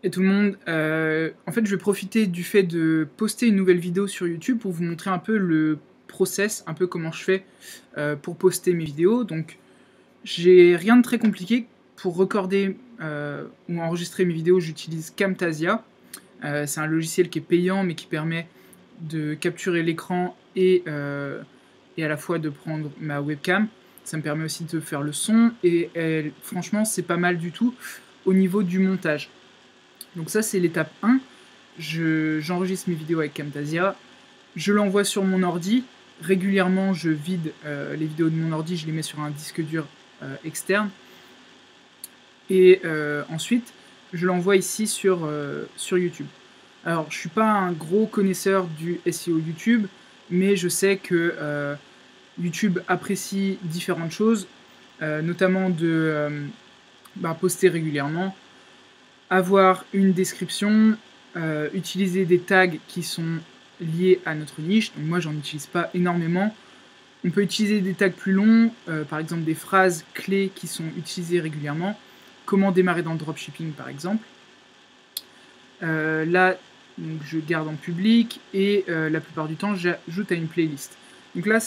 Et tout le monde, en fait je vais profiter du fait de poster une nouvelle vidéo sur YouTube pour vous montrer un peu le process, un peu comment je fais pour poster mes vidéos. Donc j'ai rien de très compliqué pour recorder ou enregistrer mes vidéos, j'utilise Camtasia. C'est un logiciel qui est payant mais qui permet de capturer l'écran et à la fois de prendre ma webcam. Ça me permet aussi de faire le son et franchement c'est pas mal du tout au niveau du montage. Donc ça c'est l'étape 1, j'enregistre mes vidéos avec Camtasia, je l'envoie sur mon ordi, régulièrement je vide les vidéos de mon ordi, je les mets sur un disque dur externe, et ensuite je l'envoie ici sur YouTube. Alors je suis pas un gros connaisseur du SEO YouTube, mais je sais que YouTube apprécie différentes choses, notamment de poster régulièrement, avoir une description, utiliser des tags qui sont liés à notre niche. Donc moi, j'en utilise pas énormément. On peut utiliser des tags plus longs, par exemple des phrases clés qui sont utilisées régulièrement. Comment démarrer dans le dropshipping, par exemple. Là, donc, je garde en public et la plupart du temps, j'ajoute à une playlist. Donc là,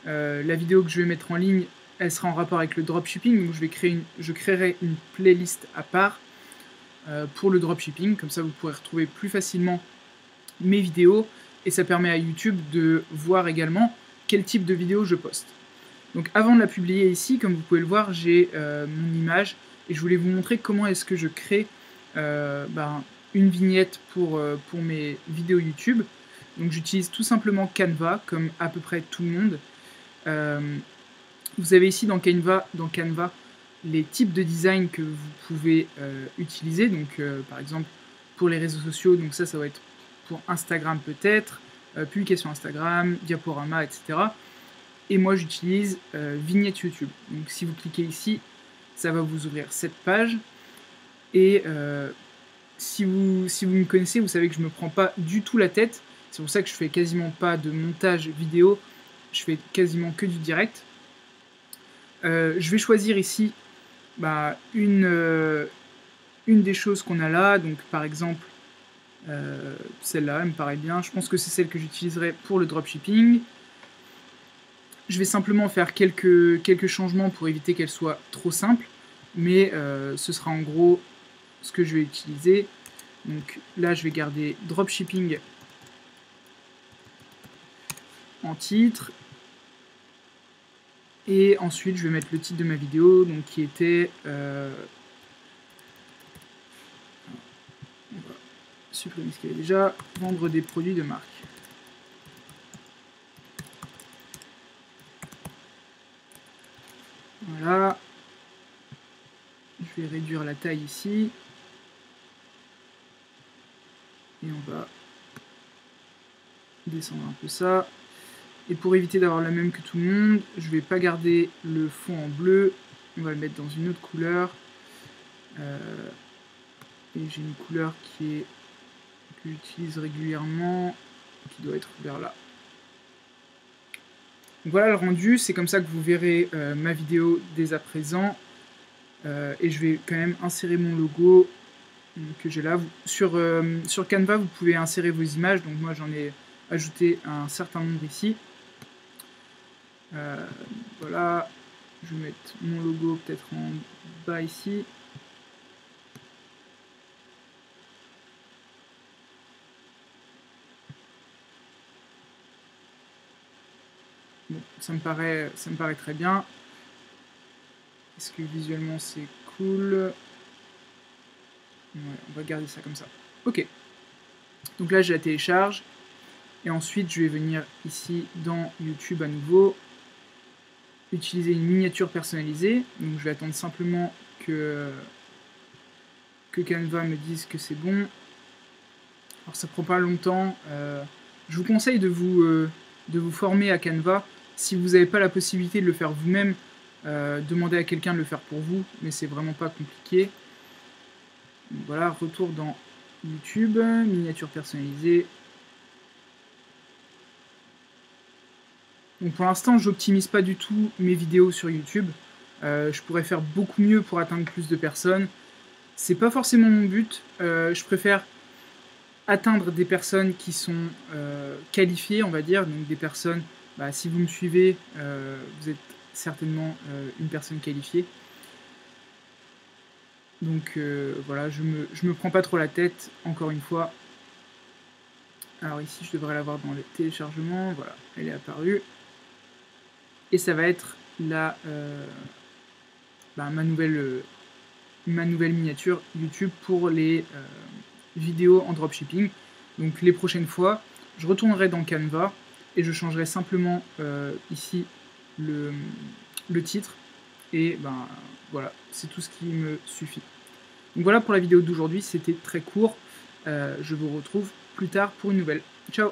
la vidéo que je vais mettre en ligne, elle sera en rapport avec le dropshipping, donc je créerai une playlist à part pour le dropshipping, comme ça vous pourrez retrouver plus facilement mes vidéos, et ça permet à YouTube de voir également quel type de vidéo je poste. Donc avant de la publier ici, comme vous pouvez le voir, j'ai mon image, et je voulais vous montrer comment est-ce que je crée une vignette pour mes vidéos YouTube. Donc j'utilise tout simplement Canva, comme à peu près tout le monde. Vous avez ici dans Canva les types de design que vous pouvez utiliser. Donc par exemple pour les réseaux sociaux, donc ça va être pour Instagram peut-être, publication Instagram, diaporama, etc. Et moi j'utilise vignette YouTube. Donc si vous cliquez ici, ça va vous ouvrir cette page. Et si vous me connaissez, vous savez que je me prends pas du tout la tête. C'est pour ça que je fais quasiment pas de montage vidéo. Je fais quasiment que du direct. Je vais choisir ici une des choses qu'on a là. Donc par exemple, celle-là, elle me paraît bien. Je pense que c'est celle que j'utiliserai pour le dropshipping. Je vais simplement faire quelques changements pour éviter qu'elle soit trop simple. Mais ce sera en gros ce que je vais utiliser. Donc là, je vais garder dropshipping en titre. Et ensuite, je vais mettre le titre de ma vidéo, donc qui était... on va supprimer ce qu'il y avait déjà. Vendre des produits de marque. Voilà. Je vais réduire la taille ici. Et on va descendre un peu ça. Et pour éviter d'avoir la même que tout le monde, je vais pas garder le fond en bleu. On va le mettre dans une autre couleur. Et j'ai une couleur que j'utilise régulièrement, qui doit être vers là. Donc voilà le rendu, c'est comme ça que vous verrez ma vidéo dès à présent. Et je vais quand même insérer mon logo que j'ai là. Sur Canva, vous pouvez insérer vos images, donc moi j'en ai ajouté un certain nombre ici. Voilà, je vais mettre mon logo peut-être en bas ici. Bon, ça me paraît très bien. Est-ce que visuellement c'est cool? Ouais, on va garder ça comme ça. Ok. Donc là, je la télécharge. Et ensuite, je vais venir ici dans YouTube à nouveau. Utiliser une miniature personnalisée. Donc je vais attendre simplement que Canva me dise que c'est bon. Alors ça prend pas longtemps. Je vous conseille de vous former à Canva. Si vous n'avez pas la possibilité de le faire vous-même, demandez à quelqu'un de le faire pour vous, mais c'est vraiment pas compliqué. Donc voilà, retour dans YouTube, miniature personnalisée. Donc pour l'instant, j'optimise pas du tout mes vidéos sur YouTube. Je pourrais faire beaucoup mieux pour atteindre plus de personnes. C'est pas forcément mon but, je préfère atteindre des personnes qui sont qualifiées, on va dire, donc des personnes, bah, si vous me suivez, vous êtes certainement une personne qualifiée. Donc voilà, je me prends pas trop la tête, encore une fois. Alors ici, je devrais l'avoir dans les téléchargements, voilà, elle est apparue. Et ça va être la, bah, ma nouvelle miniature YouTube pour les vidéos en dropshipping. Donc les prochaines fois, je retournerai dans Canva et je changerai simplement ici le titre. Et ben voilà, c'est tout ce qui me suffit. Donc voilà pour la vidéo d'aujourd'hui, c'était très court. Je vous retrouve plus tard pour une nouvelle. Ciao!